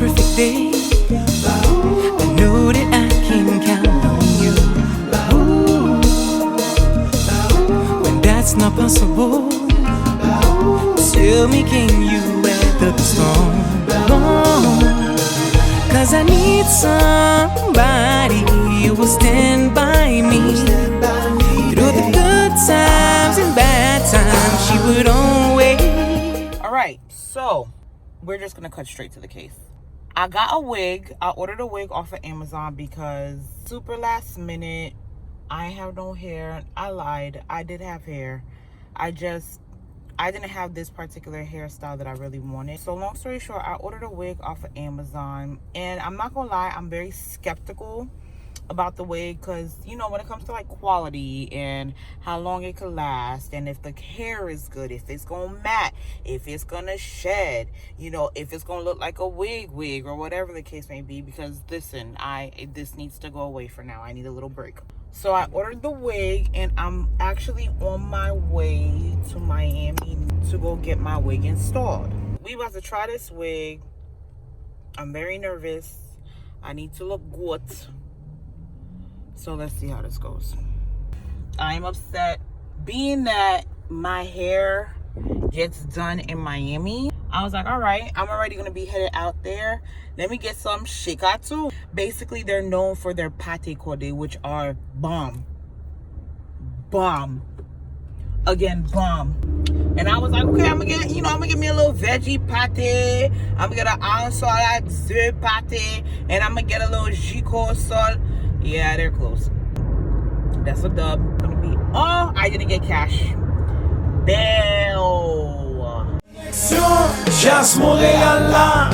perfect day. I know that I can count on you. When that's not possible, tell me, can you weather the storm? Cause I need somebody who will stand by me through the good times and bad times. She would always. Alright, so we're just gonna cut straight to the case. I got a wig. I ordered a wig off of Amazon because super last minute. I ain't have no hair. I lied. I did have hair. I didn't have this particular hairstyle that I really wanted. So long story short, I ordered a wig off of Amazon, and I'm not gonna lie, I'm very skeptical about the wig because, you know, when it comes to like quality and how long it could last, and if the hair is good, if it's gonna matte, if it's gonna shed, you know, if it's gonna look like a wig or whatever the case may be. Because listen, this needs to go away for now. I need a little break. So I ordered the wig, and I'm actually on my way to Miami to go get my wig installed. We about to try this wig. I'm very nervous. I need to look good. So let's see how this goes. I'm upset being that my hair gets done in Miami. I was like, all right, I'm already gonna be headed out there. Let me get some shikatsu. Basically, they're known for their pate kode, which are bomb. Again, bomb. And I was like, okay, I'm gonna get me a little veggie pate. I'm gonna get an ounce salad, zero pate, and I'm gonna get a little jico salt. Yeah, they're close. That's a dub. Gonna be. Oh, I didn't get cash. Bell. Just Montréal.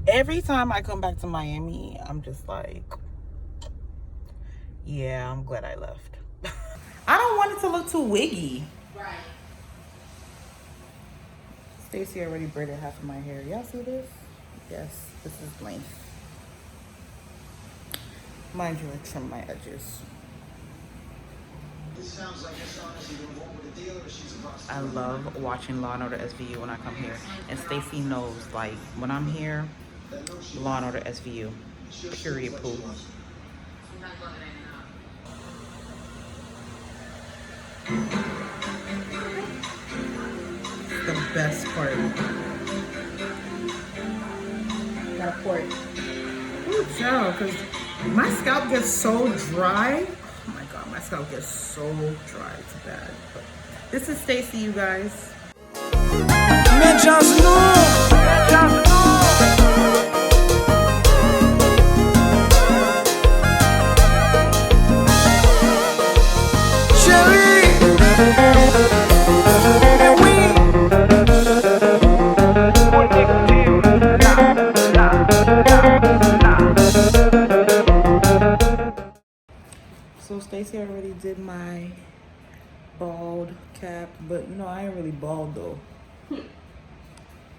Every time I come back to Miami, I'm just like, yeah, I'm glad I left. I don't want it to look too wiggy. Right. Stacey already braided half of my hair. Y'all see this? Yes, this is length. Mind you, I trim my edges. I love watching Law & Order SVU when I come here. And Stacey knows, like, when I'm here, Law & Order SVU. Period, poo. The best part. Got a port. Ooh, child, because my scalp gets so dry. Oh my god, my scalp gets so dry. It's bad. But this is Stacey, you guys. So Stacey already did my bald cap, but you know, I ain't really bald though.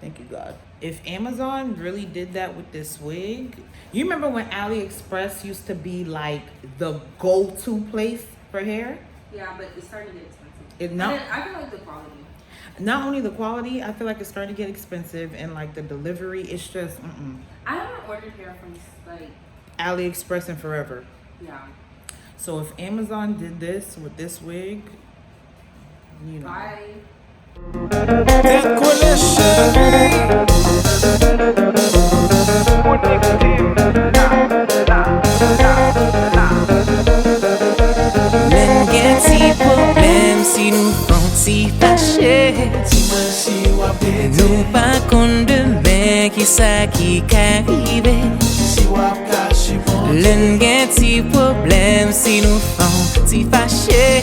Thank you, God. If Amazon really did that with this wig, you remember when AliExpress used to be like the go-to place for hair? Yeah, but it's starting to get expensive. I feel like the quality. Not only the quality, I feel like it's starting to get expensive, and like the delivery, it's just I haven't ordered hair from like AliExpress in forever. Yeah. So if Amazon did this with this wig, you know. Bye. L'engagement problème si nous font si fâcher. Nous pas qu'on demain qui ça qui qu'arrive. L'engagement problème si nous font si fâcher.